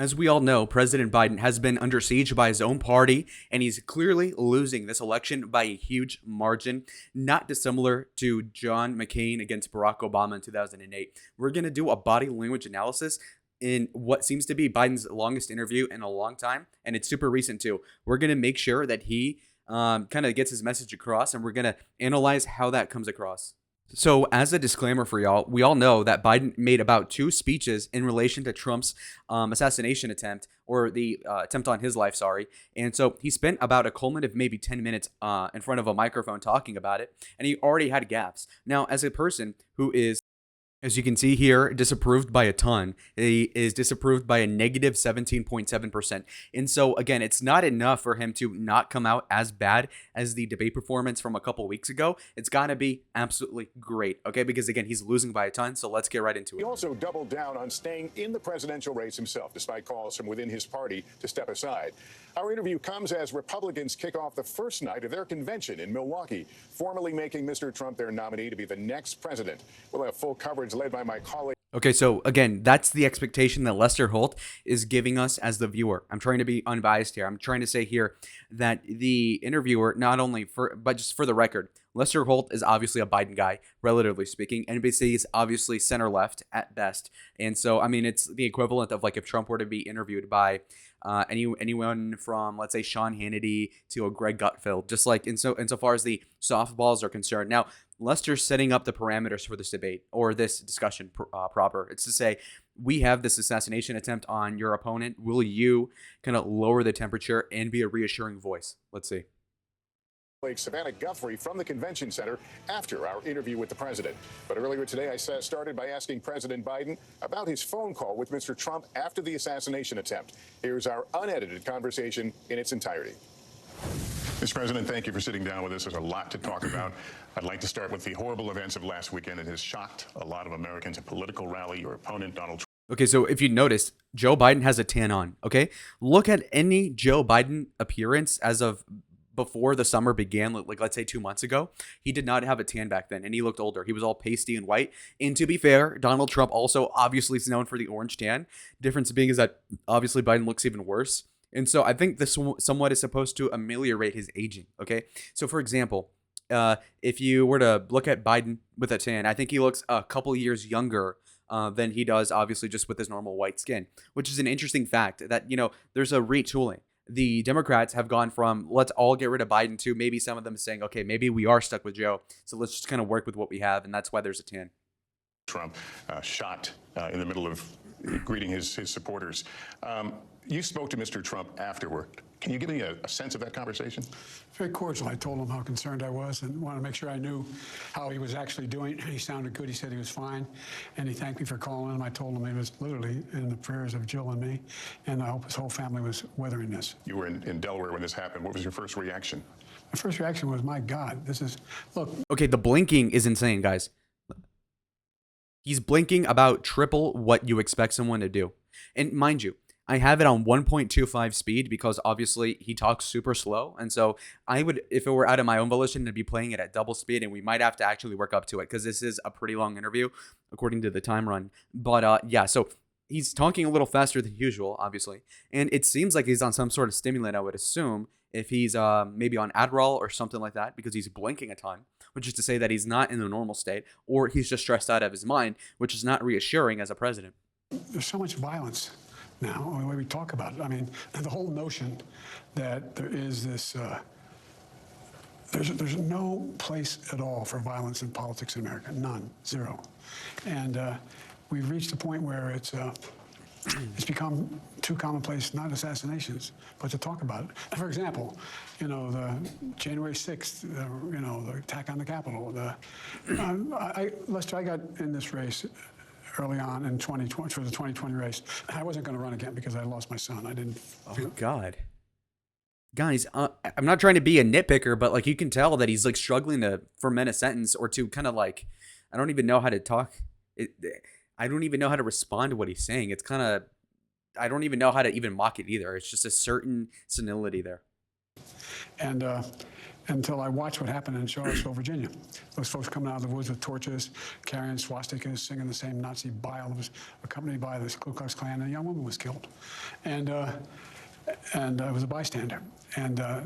As we all know, President Biden has been under siege by his own party, and he's clearly losing this election by a huge margin, not dissimilar to John McCain against Barack Obama in 2008. We're going to do a body language analysis in what seems to be Biden's longest interview in a long time, and it's super recent too. We're going to make sure that he kind of gets his message across, and we're going to analyze how that comes across. So, as a disclaimer for y'all, we all know that Biden made about 2 speeches in relation to Trump's assassination attempt, or the attempt on his life, sorry. And so he spent about a cumulative maybe 10 minutes in front of a microphone talking about it, and he already had gaps. Now, as a person who is, as you can see here, disapproved by a ton. He is disapproved by a negative 17.7%. And so, again, it's not enough for him to not come out as bad as the debate performance from a couple weeks ago. It's got to be absolutely great, okay? Because, again, he's losing by a ton, so let's get right into it. He also doubled down on staying in the presidential race himself, despite calls from within his party to step aside. Our interview comes as Republicans kick off the first night of their convention in Milwaukee, formally making Mr. Trump their nominee to be the next president. We'll have full coverage led by my colleague. Okay, so again, that's the expectation that Lester Holt is giving us as the viewer. I'm trying to be unbiased here. I'm trying to say here that the interviewer, not only but just for the record, Lester Holt is obviously a Biden guy, relatively speaking. NBC is obviously center left at best. And so, I mean, it's the equivalent of like if Trump were to be interviewed by anyone from, let's say, Sean Hannity to a Greg Gutfeld, just like insofar as the softballs are concerned. Now, Lester's setting up the parameters for this debate or this discussion proper. It's to say, we have this assassination attempt on your opponent. Will you kind of lower the temperature and be a reassuring voice? Let's see. Savannah Guthrie from the convention center after our interview with the president. But earlier today, I started by asking President Biden about his phone call with Mr. Trump after the assassination attempt. Here's our unedited conversation in its entirety. Mr. President, thank you for sitting down with us. There's a lot to talk about. I'd like to start with the horrible events of last weekend. It has shocked a lot of Americans. A political rally, your opponent, Donald Trump. Okay, so if you noticed, Joe Biden has a tan on, okay? Look at any Joe Biden appearance as of before the summer began, like let's say 2 months ago. He did not have a tan back then, and he looked older. He was all pasty and white. And to be fair, Donald Trump also obviously is known for the orange tan. Difference being is that obviously Biden looks even worse. And so I think this somewhat is supposed to ameliorate his aging, okay? So for example, if you were to look at Biden with a tan, I think he looks a couple years younger than he does, obviously, just with his normal white skin, which is an interesting fact that, there's a retooling. The Democrats have gone from let's all get rid of Biden to maybe some of them saying, okay, maybe we are stuck with Joe. So let's just kind of work with what we have. And that's why there's a tan. Trump shot in the middle of greeting his supporters. You spoke to Mr. Trump afterward. Can you give me a sense of that conversation? Very cordial. I told him how concerned I was and wanted to make sure I knew how he was actually doing. He sounded good. He said he was fine. And he thanked me for calling him. I told him he was literally in the prayers of Jill and me. And I hope his whole family was weathering this. You were in Delaware when this happened. What was your first reaction? My first reaction was, my God, look. Okay, the blinking is insane, guys. He's blinking about triple what you expect someone to do. And mind you, I have it on 1.25 speed because obviously he talks super slow. And so I would, if it were out of my own volition, to be playing it at double speed, and we might have to actually work up to it because this is a pretty long interview according to the time run. But yeah, so he's talking a little faster than usual, obviously. And it seems like he's on some sort of stimulant, I would assume, if he's maybe on Adderall or something like that, because he's blinking a ton, which is to say that he's not in the normal state, or he's just stressed out of his mind, which is not reassuring as a president. There's so much violence now, the way we talk about it. I mean, the whole notion that there is this, there's no place at all for violence in politics in America. None. Zero. And we've reached a point where it's become too commonplace, not assassinations, but to talk about it. For example, the January 6th, the attack on the Capitol. Lester, I got in this race early on in 2020 for the 2020 race. I wasn't going to run again because I lost my son. I didn't. Oh God, guys, I'm not trying to be a nitpicker, but like you can tell that he's like struggling to ferment a sentence or to kind of like, I don't even know how to talk. I don't even know how to respond to what he's saying. It's kind of, I don't even know how to even mock it either. It's just a certain senility there. And until I watched what happened in Charlottesville, Virginia. Those folks coming out of the woods with torches, carrying swastikas, singing the same Nazi bile that was accompanied by this Ku Klux Klan, and a young woman was killed. And I was a bystander. And the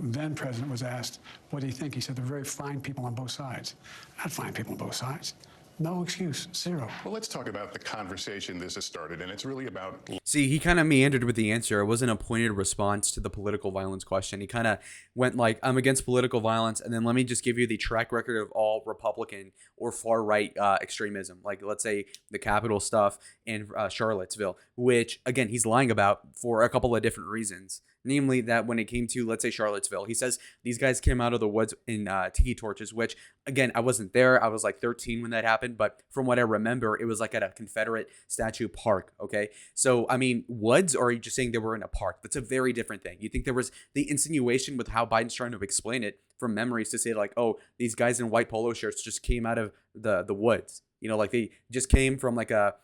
then president was asked, what do you think? He said, they're very fine people on both sides. Not fine people on both sides. No excuse, zero. Well, let's talk about the conversation this has started, and it's really about... See, he kind of meandered with the answer. It wasn't a pointed response to the political violence question. He kind of went like, I'm against political violence, and then let me just give you the track record of all Republican or far-right extremism, like let's say the Capitol stuff in Charlottesville, which, again, he's lying about for a couple of different reasons. Namely, that when it came to, let's say, Charlottesville, he says these guys came out of the woods in tiki torches, which, again, I wasn't there. I was like 13 when that happened. But from what I remember, it was like at a Confederate statue park. Okay. So, I mean, woods, or are you just saying they were in a park? That's a very different thing. You think there was the insinuation with how Biden's trying to explain it from memories to say like, oh, these guys in white polo shirts just came out of the woods. You know, like they just came from like a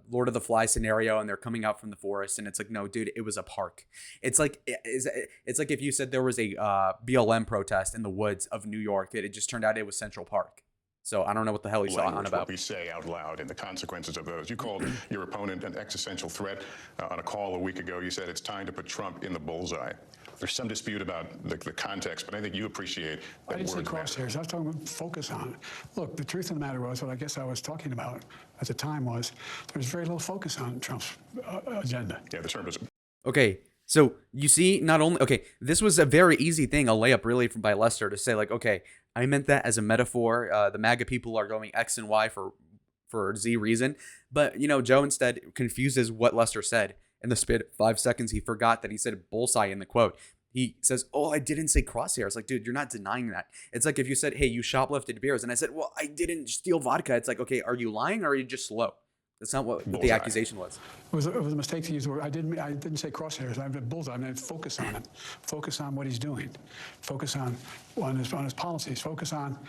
Lord of the Flies scenario and they're coming out from the forest, and it's like, no, dude, it was a park. It's like if you said there was a BLM protest in the woods of New York, it just turned out it was Central Park. So I don't know what the hell he's on about. What we say out loud and the consequences of those. You called your opponent an existential threat on a call a week ago. You said it's time to put Trump in the bullseye. There's some dispute about the context, but I think you appreciate that. I didn't say crosshairs. I was talking about focus on it. Look, the truth of the matter was, what I guess I was talking about at the time was, there was very little focus on Trump's agenda. Yeah, the term was... Okay, so you see, not only, okay, this was a very easy thing, a layup really by Lester to say like, okay, I meant that as a metaphor. The MAGA people are going X and Y for Z reason. But, you know, Joe instead confuses what Lester said. In the span of 5 seconds, he forgot that he said bullseye in the quote. He says, oh, I didn't say crosshairs. Like, dude, you're not denying that. It's like if you said, hey, you shoplifted beers. And I said, well, I didn't steal vodka. It's like, okay, are you lying or are you just slow? That's not what the accusation was. It was a mistake to use the word. I didn't say crosshairs. I meant bullseye. I meant focus on it. Focus on what he's doing. Focus on his policies. Focus on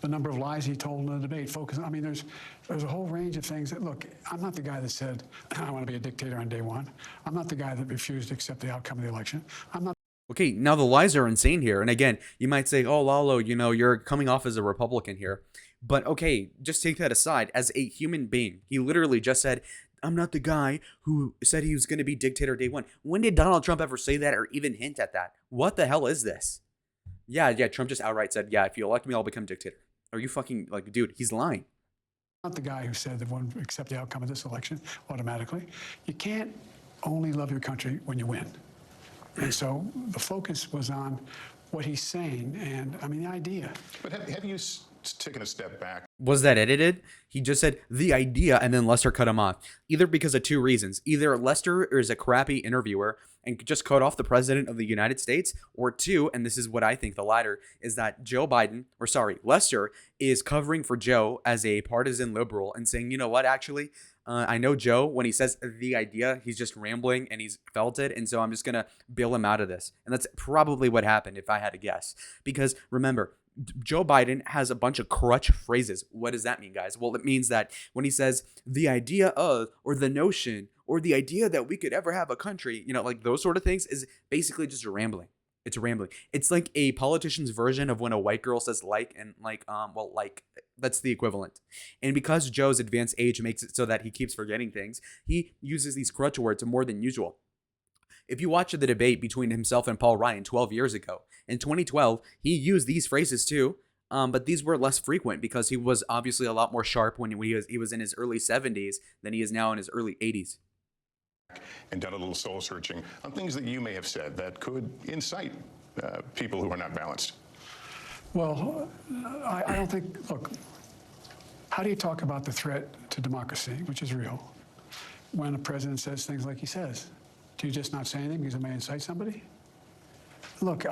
the number of lies he told in the debate. Focus on, I mean, there's a whole range of things that, look, I'm not the guy that said, I want to be a dictator on day one. I'm not the guy that refused to accept the outcome of the election. I'm not. Okay, now the lies are insane here. And again, you might say, oh, Lalo, you know, you're coming off as a Republican here. But okay, just take that aside. As a human being, he literally just said, I'm not the guy who said he was going to be dictator day one. When did Donald Trump ever say that or even hint at that? What the hell is this? Yeah, Trump just outright said, yeah, if you elect me, I'll become dictator. Are you fucking, like, dude, he's lying. I'm not the guy who said that one would accept the outcome of this election automatically. You can't only love your country when you win. And so the focus was on what he's saying, and I mean, the idea. But have you taken a step back? Was that edited? He just said the idea, and then Lester cut him off. Either because of two reasons. Either Lester is a crappy interviewer and just cut off the president of the United States, or two, and this is what I think the latter, is that Lester is covering for Joe as a partisan liberal and saying, you know what, actually, I know Joe, when he says the idea, he's just rambling and he's felt it. And so I'm just going to bail him out of this. And that's probably what happened if I had to guess. Because remember, Joe Biden has a bunch of crutch phrases. What does that mean, guys? Well, it means that when he says the idea of, or the notion, or the idea that we could ever have a country, you know, like those sort of things is basically just rambling. It's rambling. It's like a politician's version of when a white girl says like, and like, that's the equivalent. And because Joe's advanced age makes it so that he keeps forgetting things, he uses these crutch words more than usual. If you watch the debate between himself and Paul Ryan 12 years ago, in 2012, he used these phrases too, but these were less frequent because he was obviously a lot more sharp when he was in his early 70s than he is now in his early 80s. And done a little soul searching on things that you may have said that could incite people who are not balanced. Well, I don't think, look, how do you talk about the threat to democracy, which is real, when a president says things like he says? Do you just not say anything because it may incite somebody? Look,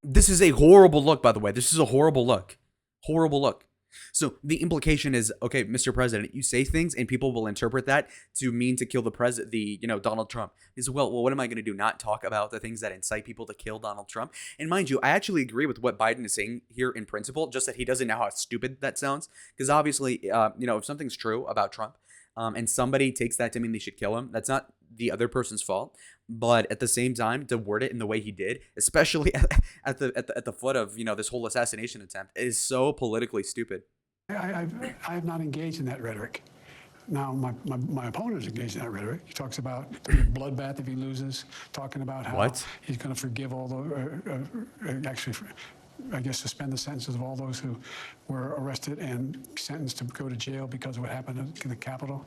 This is a horrible look, by the way. This is a horrible look. Horrible look. So the implication is, okay, Mr. President, you say things and people will interpret that to mean to kill Donald Trump. He said, well, what am I going to do? Not talk about the things that incite people to kill Donald Trump? And mind you, I actually agree with what Biden is saying here in principle, just that he doesn't know how stupid that sounds. Because obviously, if something's true about Trump, and somebody takes that to mean they should kill him, that's not the other person's fault. But at the same time, to word it in the way he did, especially at the foot of this whole assassination attempt, is so politically stupid. I have not engaged in that rhetoric. Now, my opponent is engaged in that rhetoric. He talks about the bloodbath if he loses, talking about how he's going to forgive all the, actually, I guess, suspend the sentences of all those who were arrested and sentenced to go to jail because of what happened in the Capitol.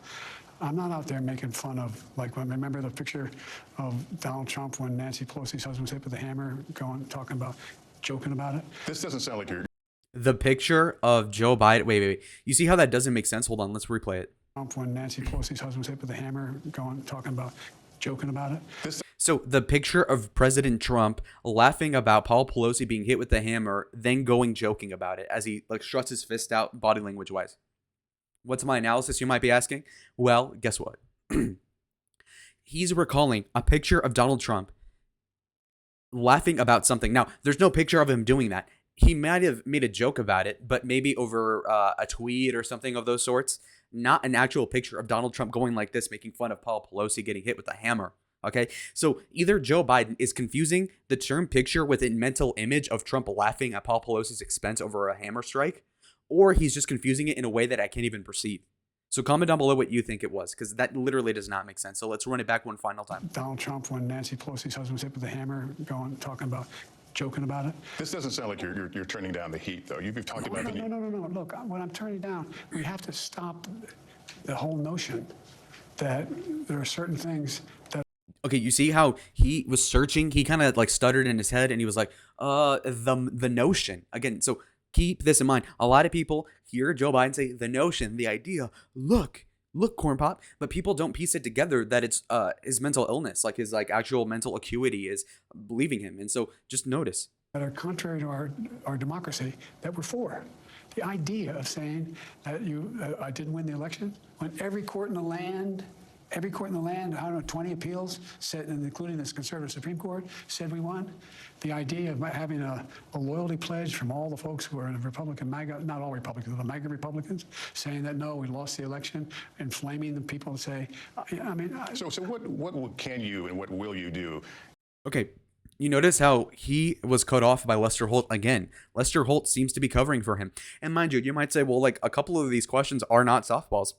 I'm not out there making fun of, like, remember the picture of Donald Trump when Nancy Pelosi's husband was hit with a hammer, joking about it? This doesn't sound like you're... The picture of Joe Biden. Wait. You see how that doesn't make sense? Hold on, let's replay it. When Nancy Pelosi's husband was hit with a hammer, joking about it. So the picture of President Trump laughing about Paul Pelosi being hit with the hammer, then joking about it as he struts his fist out body language wise. What's my analysis, you might be asking? Well, guess what? He's recalling a picture of Donald Trump laughing about something. Now, there's no picture of him doing that. He might have made a joke about it, but maybe over a tweet or something of those sorts. Not an actual picture of Donald Trump going like this, making fun of Paul Pelosi getting hit with a hammer. Okay, so either Joe Biden is confusing the term picture with a mental image of Trump laughing at Paul Pelosi's expense over a hammer strike, or he's just confusing it in a way that I can't even perceive. So comment down below what you think it was, because that literally does not make sense. So let's run it back one final time. Donald Trump, when Nancy Pelosi's husband was hit with a hammer, joking about it. This doesn't sound like you're turning down the heat, though. You've been talking about the... No. Look, what I'm turning down, we have to stop the whole notion that there are certain things that... Okay, you see how he was searching? He kind of stuttered in his head, and he was like, the notion. Again, so keep this in mind. A lot of people hear Joe Biden say the notion, the idea, look, corn pop, but people don't piece it together that it's his mental illness, his actual mental acuity is believing him. And so just notice. That are contrary to our democracy that we're for. The idea of saying that I didn't win the election, when every court in the land, I don't know, 20 appeals said, including this conservative Supreme Court, said we won. The idea of having a loyalty pledge from all the folks who are in the Republican MAGA, not all Republicans, the MAGA Republicans, saying that no, we lost the election, inflaming the people to say, So what can you and what will you do? Okay. You notice how he was cut off by Lester Holt again. Lester Holt seems to be covering for him. And mind you might say, well, a couple of these questions are not softballs.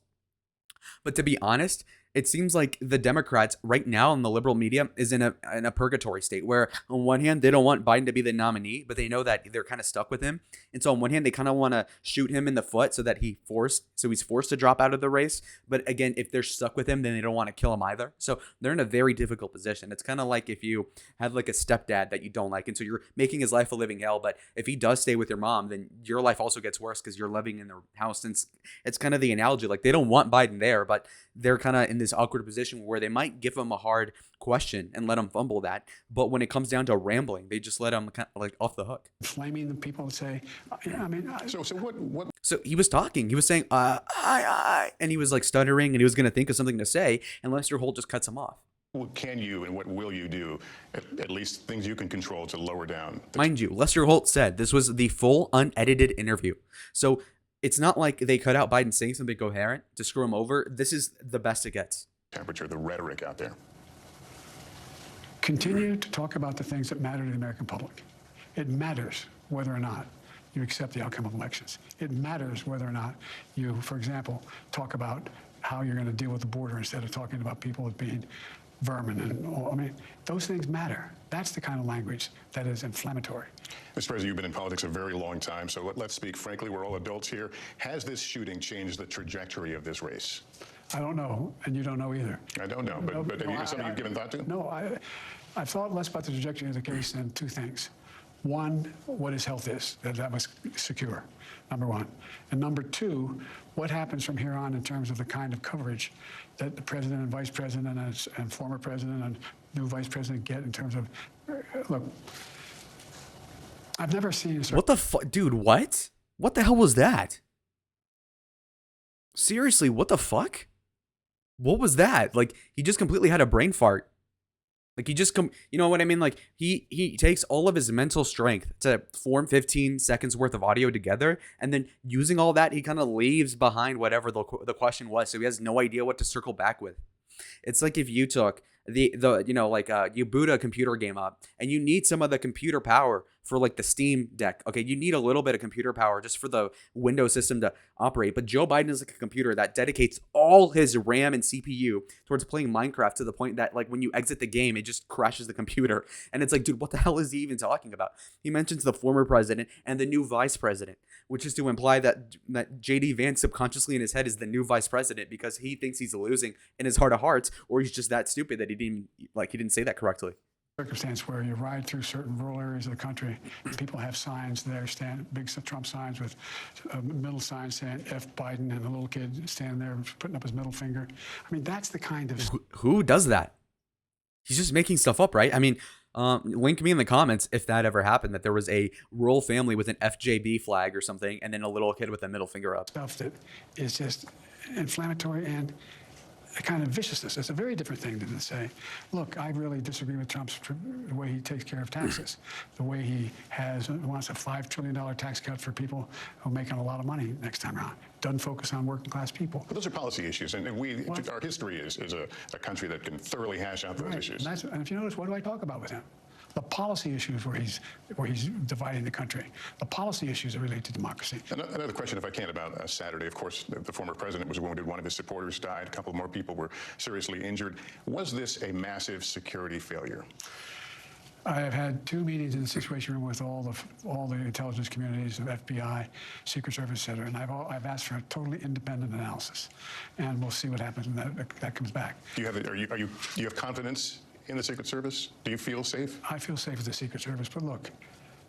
But to be honest, it seems like the Democrats right now in the liberal media is in a purgatory state where on one hand, they don't want Biden to be the nominee, but they know that they're kind of stuck with him. And so on one hand, they kind of want to shoot him in the foot so that he's forced to drop out of the race. But again, if they're stuck with him, then they don't want to kill him either. So they're in a very difficult position. It's kind of like if you have a stepdad that you don't like. And so you're making his life a living hell. But if he does stay with your mom, then your life also gets worse because you're living in their house. And it's kind of the analogy. They don't want Biden there, but they're kind of in this awkward position where they might give him a hard question and let him fumble that. But when it comes down to rambling, they just let him kind of off the hook. Flaming the people and say, So what? So he was talking. He was saying, I, and he was stuttering, and he was going to think of something to say, and Lester Holt just cuts him off. What can you and what will you do, at least things you can control, to lower down? Mind you, Lester Holt said this was the full unedited interview. So it's not like they cut out Biden saying something coherent to screw him over. This is the best it gets. Temperature, the rhetoric out there. Continue to talk about the things that matter to the American public. It matters whether or not you accept the outcome of elections. It matters whether or not you, for example, talk about how you're going to deal with the border instead of talking about people as being vermin. And those things matter. That's the kind of language that is inflammatory. Mr. President, you've been in politics a very long time, so let's speak frankly. We're all adults here. Has this shooting changed the trajectory of this race? I don't know, and you don't know either. I don't know, but have you something you've given thought to? No, I've thought less about the trajectory of the case than two things. One, what his health is, that was secure, number one. And number two, what happens from here on in terms of the kind of coverage that the president and vice president and former president and new vice president get in terms of, look, I've never seen... What the fuck? Dude, what? What the hell was that? Seriously, what the fuck? What was that? He just completely had a brain fart. Like he just you know what I mean? Like he takes all of his mental strength to form 15 seconds worth of audio together, and then using all that, he kind of leaves behind whatever the question was. So he has no idea what to circle back with. It's like if you took the you know, like you boot a computer game up and you need some of the computer power for like the Steam Deck. Okay, you need a little bit of computer power just for the Windows system to operate. But Joe Biden is like a computer that dedicates all his RAM and CPU towards playing Minecraft to the point that like when you exit the game, it just crashes the computer. And it's like, dude, what the hell is he even talking about? He mentions the former president and the new vice president, which is to imply that JD Vance subconsciously in his head is the new vice president because he thinks he's losing in his heart of hearts, or he's just that stupid that he didn't say that correctly. Circumstance where you ride through certain rural areas of the country, people have signs there, big Trump signs with a middle sign saying F Biden, and a little kid standing there putting up his middle finger. I mean, that's the kind of... Who does that? He's just making stuff up, right? I mean, link me in the comments if that ever happened, that there was a rural family with an FJB flag or something, and then a little kid with a middle finger up. Stuff that is just inflammatory and a kind of viciousness. It's a very different thing than to say, look, I really disagree with Trump's the way he takes care of taxes, the way he wants a $5 trillion tax cut for people who are making a lot of money next time around. Doesn't focus on working class people. But those are policy issues, and our history is a country that can thoroughly hash out those issues. And if you notice, what do I talk about with him? The policy issues where he's dividing the country. The policy issues that relate to democracy. Another question, if I can, about Saturday. Of course, the former president was wounded. One of his supporters died. A couple more people were seriously injured. Was this a massive security failure? I have had 2 meetings in the Situation Room with all the intelligence communities of FBI, Secret Service, et cetera, and I've asked for a totally independent analysis, and we'll see what happens when that comes back. Do you have confidence in the Secret Service? Do you feel safe? I feel safe with the Secret Service, but look,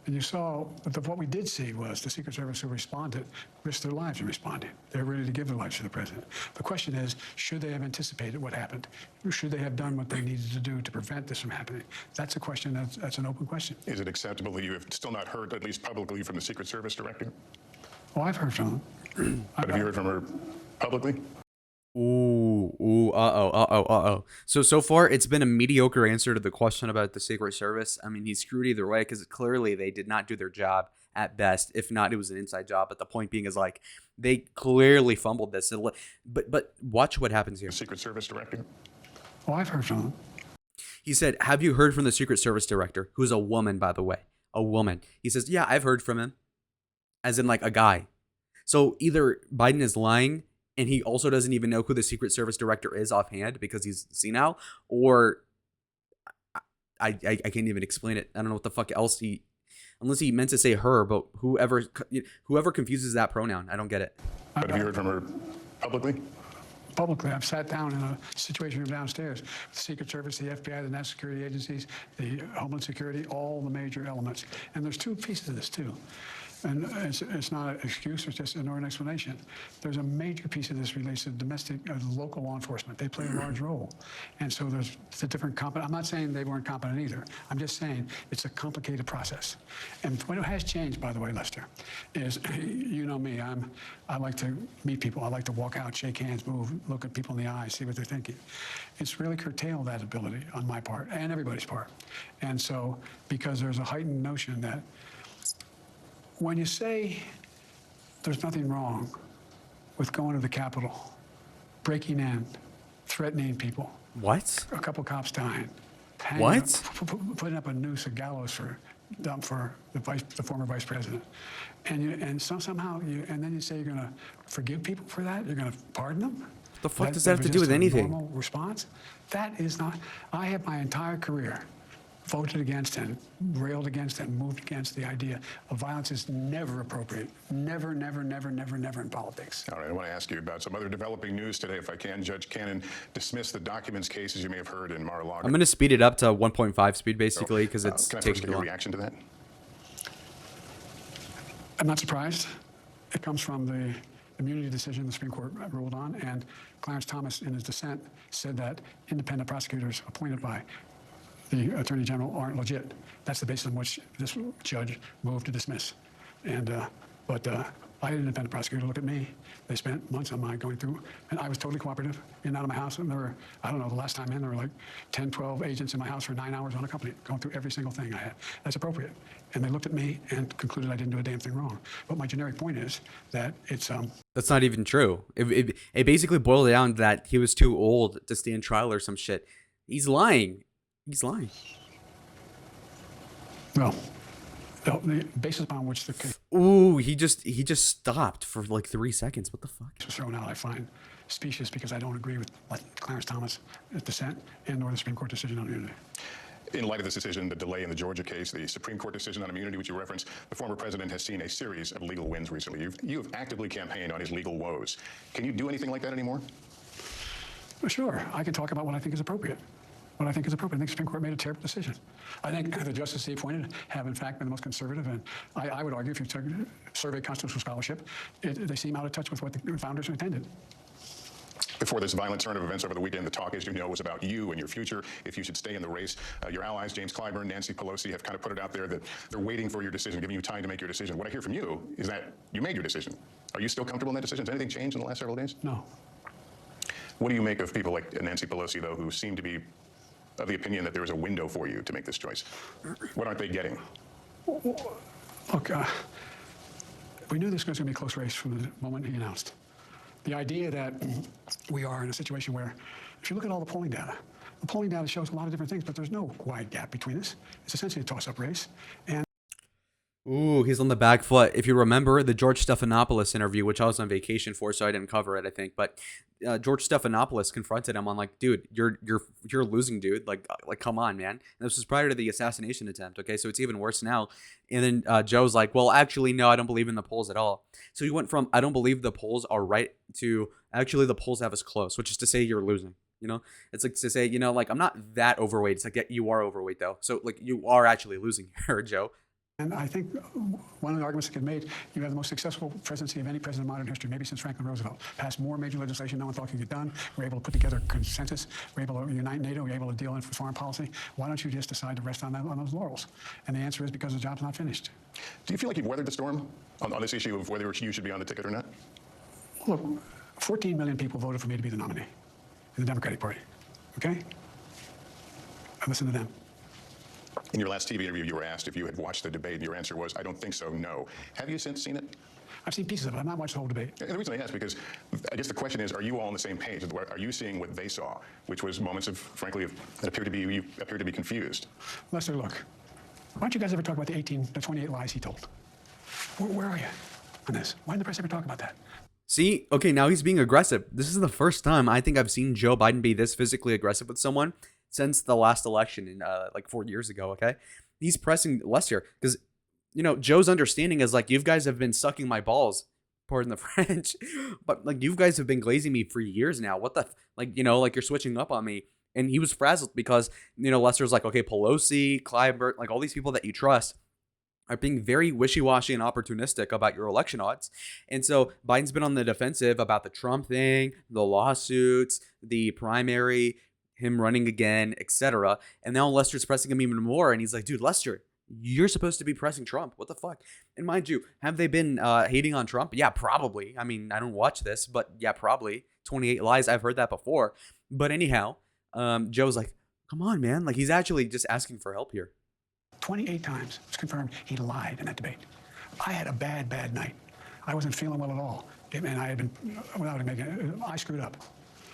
and you saw, what we did see was the Secret Service who responded risked their lives in responding. They're ready to give their lives to the president. The question is, should they have anticipated what happened? Should they have done what they needed to do to prevent this from happening? That's a question, that's an open question. Is it acceptable that you have still not heard, at least publicly, from the Secret Service director? Oh, I've heard from them. But have you heard from her publicly? So far, it's been a mediocre answer to the question about the Secret Service. I mean, he's screwed either way because clearly they did not do their job at best. If not, it was an inside job. But the point being is, like, they clearly fumbled this. But watch what happens here. Secret Service director? Oh, I've heard from them. He said, have you heard from the Secret Service director, who's a woman, by the way? A woman. He says, yeah, I've heard from him. As in, like, a guy. So either Biden is lying, and he also doesn't even know who the Secret Service director is offhand because he's senile, or I can't even explain it. I don't know what the fuck else unless he meant to say her, but whoever confuses that pronoun, I don't get it. But have you heard from her publicly? Publicly, I've sat down in a Situation Room downstairs. The Secret Service, the FBI, the national security agencies, the Homeland Security, all the major elements. And there's 2 pieces of this too. And it's not an excuse, it's just an explanation. There's a major piece of this relates to domestic, local law enforcement. They play a large role. And so there's a different I'm not saying they weren't competent either. I'm just saying it's a complicated process. And what has changed, by the way, Lester, is, you know me, I like to meet people. I like to walk out, shake hands, move, look at people in the eyes, see what they're thinking. It's really curtailed that ability on my part and everybody's part. And so, because there's a heightened notion that when you say there's nothing wrong with going to the Capitol, breaking in, threatening people. What? A couple cops dying. What? Putting up a noose, a gallows for the former vice president. And somehow and then you say you're going to forgive people for that? You're going to pardon them? The fuck does that have to do with anything? Normal response? That is not. I have my entire career voted against and railed against and moved against the idea of violence is never appropriate. Never, never, never, never, never in politics. All right, I want to ask you about some other developing news today, if I can. Judge Cannon dismissed the documents cases you may have heard in Mar-a-Lago. I'm going to speed it up to 1.5 speed, basically, because it's can I taking first too get your long. reaction to that? I'm not surprised. It comes from the immunity decision the Supreme Court ruled on, and Clarence Thomas, in his dissent, said that independent prosecutors appointed by the Attorney General aren't legit. That's the basis on which this judge moved to dismiss. And but I had an independent prosecutor look at me. They spent months on my going through, and I was totally cooperative in and out of my house. And there were, I don't know, the last time in, there were like 10, 12 agents in my house for 9 hours on a company, going through every single thing I had. That's appropriate. And they looked at me and concluded I didn't do a damn thing wrong. But my generic point is that it's... That's not even true. It basically boiled down that he was too old to stand trial or some shit. He's lying. He's lying. Well, the basis upon which the case Ooh, he just stopped for like 3 seconds. What the fuck? was thrown out, I find specious because I don't agree with Clarence Thomas' dissent and nor the Supreme Court decision on immunity. In light of this decision, the delay in the Georgia case, the Supreme Court decision on immunity, which you referenced, the former president has seen a series of legal wins recently. You've actively campaigned on his legal woes. Can you do anything like that anymore? Well, sure, I can talk about what I think is appropriate. What I think is appropriate. I think the Supreme Court made a terrible decision. I think the justices he appointed have, in fact, been the most conservative. And I would argue, if you survey constitutional scholarship, they seem out of touch with what the founders intended. Before this violent turn of events over the weekend, the talk, as you know, was about you and your future, if you should stay in the race. Your allies, James Clyburn, Nancy Pelosi, have kind of put it out there that they're waiting for your decision, giving you time to make your decision. What I hear from you is that you made your decision. Are you still comfortable in that decision? Has anything changed in the last several days? No. What do you make of people like Nancy Pelosi, though, who seem to be of the opinion that there is a window for you to make this choice? What aren't they getting? Look, we knew this was going to be a close race from the moment he announced. The idea that we are in a situation where, if you look at all the polling data shows a lot of different things, but there's no wide gap between us. It's essentially a toss-up race. And Ooh, he's on the back foot. If you remember the George Stephanopoulos interview, which I was on vacation for, so I didn't cover it, I think. But George Stephanopoulos confronted him on like, dude, you're losing, dude. Like, come on, man. And this was prior to the assassination attempt. Okay, so it's even worse now. And then Joe's like, well, actually, no, I don't believe in the polls at all. So he went from I don't believe the polls are right to actually the polls have us close, which is to say you're losing. You know, it's like to say, you know, like I'm not that overweight. It's like yeah, you are overweight though. So like you are actually losing here, Joe. And I think one of the arguments that can be made, you have the most successful presidency of any president in modern history, maybe since Franklin Roosevelt. Passed more major legislation no one thought could get done. We're able to put together consensus. We're able to unite NATO. We're able to deal in for foreign policy. Why don't you just decide to rest on those laurels? And the answer is because the job's not finished. Do you feel like you've weathered the storm on this issue of whether you should be on the ticket or not? Look, 14 million people voted for me to be the nominee in the Democratic Party. Okay? I listen to them. In your last TV interview, you were asked if you had watched the debate, and your answer was, I don't think so, no. Have you since seen it? I've seen pieces of it. I've not watched the whole debate. And the reason I ask, because I guess the question is, are you all on the same page? Are you seeing what they saw, which was moments of, frankly, that appeared to be, you appeared to be confused? Lester, look, why don't you guys ever talk about the 28 lies he told? Where are you on this? Why didn't the press ever talk about that? See, okay, now he's being aggressive. This is the first time I think I've seen Joe Biden be this physically aggressive with someone since the last election in like 4 years ago, okay? He's pressing Lester because, you know, Joe's understanding is like, you guys have been sucking my balls, pardon the French, but like you guys have been glazing me for years now. What the, like, you know, like you're switching up on me. And he was frazzled because, you know, Lester's like, okay, Pelosi, Clyburn, like all these people that you trust are being very wishy-washy and opportunistic about your election odds. And so Biden's been on the defensive about the Trump thing, the lawsuits, the primary, him running again, etc. And now Lester's pressing him even more. And he's like, dude, Lester, you're supposed to be pressing Trump. What the fuck? And mind you, have they been hating on Trump? Yeah, probably. I mean, I don't watch this, but yeah, probably. 28 lies. I've heard that before. But anyhow, Joe's like, come on, man. Like, he's actually just asking for help here. 28 times it's confirmed he lied in that debate. I had a bad night. I wasn't feeling well at all. And I had been, without making it, I screwed up.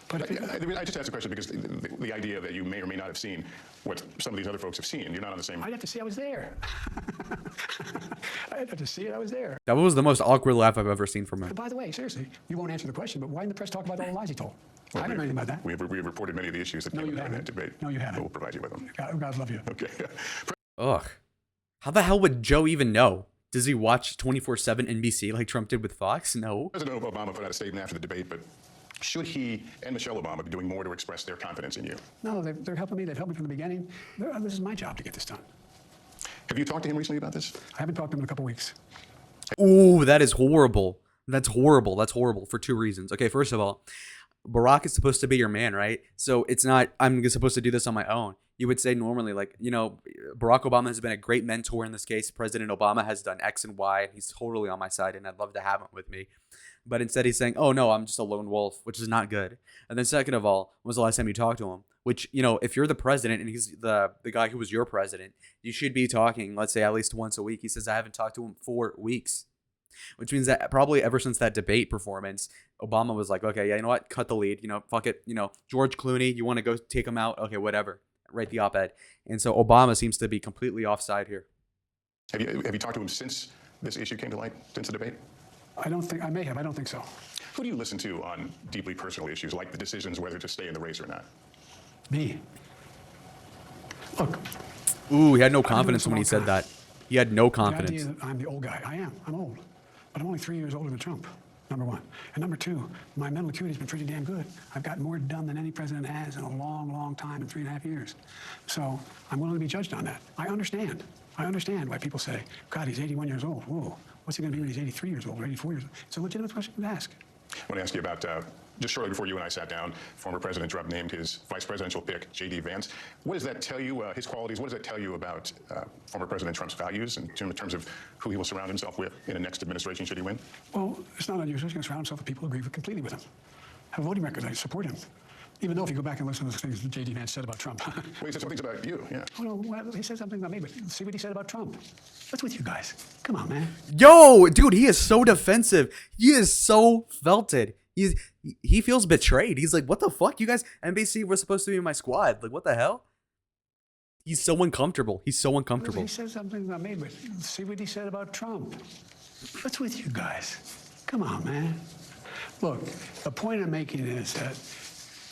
But I just asked the question because the idea that you may or may not have seen what some of these other folks have seen, you're not on the same... I'd have to see I was there. I'd have to see it, I was there. That was the most awkward laugh I've ever seen from him. But by the way, seriously, you won't answer the question, but why didn't the press talk about all the lies he told? Well, I didn't know anything about that. We have reported many of the issues that came out in that debate. No, you haven't. We'll provide you with them. God love you. Okay. Ugh. How the hell would Joe even know? Does he watch 24/7 NBC like Trump did with Fox? No. President Obama put out a statement after the debate, but should he and Michelle Obama be doing more to express their confidence in you? No, they're helping me. They've helped me from the beginning. This is my job to get this done. Have you talked to him recently about this? I haven't talked to him in a couple weeks. Ooh, that is horrible. That's horrible. That's horrible for two reasons. Okay, first of all, Barack is supposed to be your man, right? So it's not, I'm supposed to do this on my own. You would say normally, like, Barack Obama has been a great mentor in this case. President Obama has done X and Y. He's totally on my side, and I'd love to have him with me. But instead, he's saying, oh, no, I'm just a lone wolf, which is not good. And then second of all, when was the last time you talked to him? Which, if you're the president and he's the guy who was your president, you should be talking, let's say, at least once a week. He says, I haven't talked to him for weeks. Which means that probably ever since that debate performance, Obama was like, okay, yeah, you know what? Cut the lead. Fuck it. George Clooney, you want to go take him out? Okay, whatever. Write the op-ed. And so Obama seems to be completely offside here. Have you talked to him since this issue came to light, since the debate? I don't think I may have. I don't think so. Who do you listen to on deeply personal issues, like the decisions whether to stay in the race or not? Me. Look. Ooh, he had no confidence when he said that. He had no confidence. The idea that I'm the old guy. I am. I'm old. But I'm only 3 years older than Trump, number one. And number two, my mental acuity's been pretty damn good. I've gotten more done than any president has in a long, long time, in 3.5 years. So I'm willing to be judged on that. I understand. I understand why people say, God, he's 81 years old. Whoa. What's he going to be when he's 83 years old or 84 years old? It's a legitimate question to ask. I want to ask you about, just shortly before you and I sat down, former President Trump named his vice presidential pick, J.D. Vance. What does that tell you, his qualities, what does that tell you about former President Trump's values in terms of who he will surround himself with in the next administration should he win? Well, it's not unusual. He's going to surround himself with people who agree completely with him. Have a voting record. I support him. Even though if you go back and listen to the things that J.D. Vance said about Trump. Well, he said some things about you, yeah. Oh, no, well, he said something about me, but see what he said about Trump. What's with you guys? Come on, man. Yo, dude, he is so defensive. He is so felted. He feels betrayed. He's like, what the fuck? You guys, NBC, were supposed to be in my squad. Like, what the hell? He's so uncomfortable. He's so uncomfortable. He said something about me, but see what he said about Trump. What's with you guys? Come on, man. Look, the point I'm making is that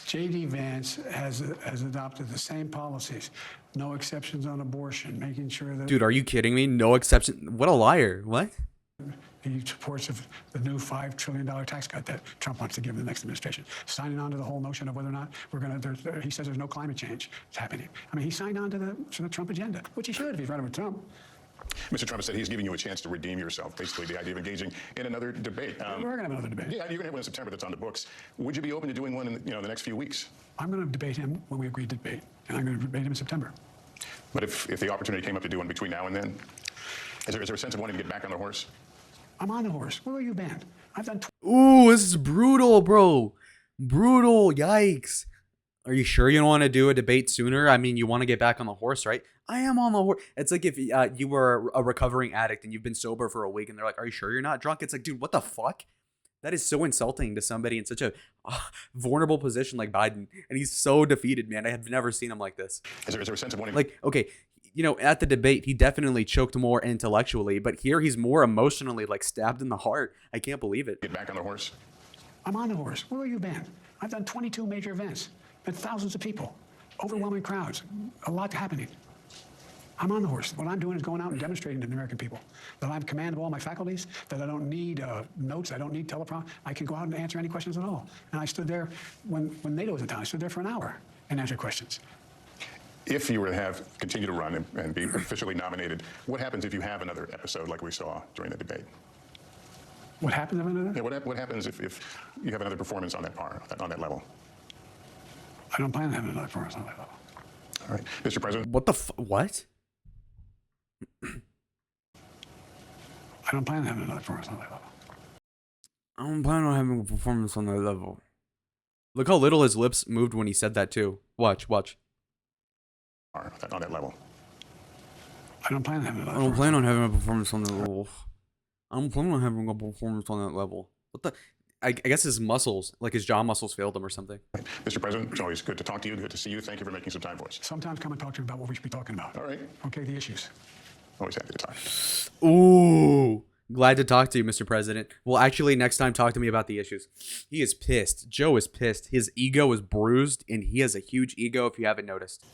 J.D. Vance has adopted the same policies. No exceptions on abortion, making sure that... Dude, are you kidding me? No exception. What a liar. What? He supports of the new $5 trillion tax cut that Trump wants to give the next administration. Signing on to the whole notion of whether or not we're going to... He says there's no climate change. It's happening. I mean, he signed on to the Trump agenda, which he should if he's running with Trump. Mr. Trump said he's giving you a chance to redeem yourself, basically the idea of engaging in another debate. We're going to have another debate. Yeah, you're going to have one in September that's on the books. Would you be open to doing one in the next few weeks? I'm going to debate him when we agree to debate, and I'm going to debate him in September. But if the opportunity came up to do one between now and then, is there a sense of wanting to get back on the horse? I'm on the horse. Where have you been? I've done... Ooh, this is brutal, bro. Brutal. Yikes. Are you sure you don't want to do a debate sooner? I mean, you want to get back on the horse, right? I am on the horse. It's like if you were a recovering addict and you've been sober for a week and they're like, are you sure you're not drunk? It's like, dude, what the fuck? That is so insulting to somebody in such a vulnerable position like Biden. And he's so defeated, man. I have never seen him like this. Is there a sense of wanting... Like, okay, at the debate, he definitely choked more intellectually, but here he's more emotionally, like, stabbed in the heart. I can't believe it. Get back on the horse? I'm on the horse. Where have you been? I've done 22 major events. Met thousands of people. Overwhelming crowds. A lot happening. I'm on the horse. What I'm doing is going out and demonstrating to the American people that I have command of all my faculties, that I don't need notes, I don't need teleprompter. I can go out and answer any questions at all. And I stood there when NATO was in town. I stood there for an hour and answered questions. If you were to continue to run and be officially nominated, what happens if you have another episode like we saw during the debate? What happens if another? Yeah, what happens if you have another performance on that level? I don't plan on having another performance on that level. All right, Mr. President. What the what? I don't plan on having another performance on that level. I don't plan on having a performance on that level. Look how little his lips moved when he said that too. Watch. On that level. I don't plan on having another. I don't plan on having a performance on that level. I don't plan on having a performance on that level. What the? I guess his muscles, like his jaw muscles, failed him or something. Mr. President, it's always good to talk to you. Good to see you. Thank you for making some time for us. Sometimes come and talk to me about what we should be talking about. All right. Okay, the issues. Always happy to talk. Ooh. Glad to talk to you, Mr. President. Well, actually, next time, talk to me about the issues. He is pissed. Joe is pissed. His ego is bruised, and he has a huge ego if you haven't noticed.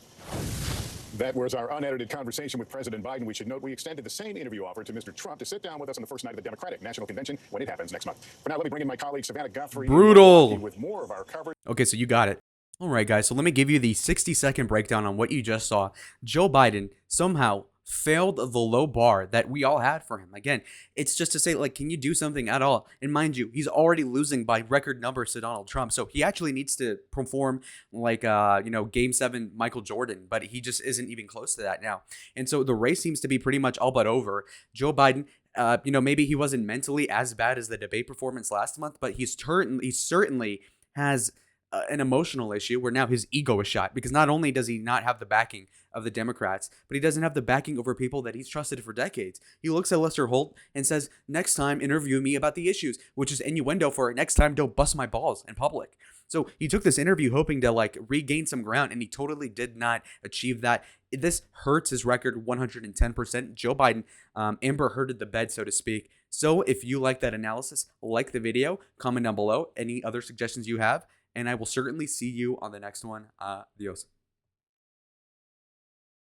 That was our unedited conversation with President Biden. We should note we extended the same interview offer to Mr. Trump to sit down with us on the first night of the Democratic National Convention when it happens next month. For now, let me bring in my colleague, Savannah Guthrie. Brutal. With more of our coverage. Okay, so you got it. All right, guys, so let me give you the 60-second breakdown on what you just saw. Joe Biden somehow failed the low bar that we all had for him. Again, it's just to say, like, can you do something at all? And mind you, he's already losing by record numbers to Donald Trump. So he actually needs to perform like, Game 7 Michael Jordan, but he just isn't even close to that now. And so the race seems to be pretty much all but over. Joe Biden, maybe he wasn't mentally as bad as the debate performance last month, but he certainly has an emotional issue where now his ego is shot, because not only does he not have the backing of the Democrats, but he doesn't have the backing over people that he's trusted for decades. He looks at Lester Holt and says, next time interview me about the issues, which is innuendo for next time don't bust my balls in public. So he took this interview hoping to like regain some ground, and he totally did not achieve that. This hurts his record 110%. Joe Biden, Amber Hearded the bed, so to speak. So if you like that analysis, like the video, comment down below any other suggestions you have, and I will certainly see you on the next one. Adios.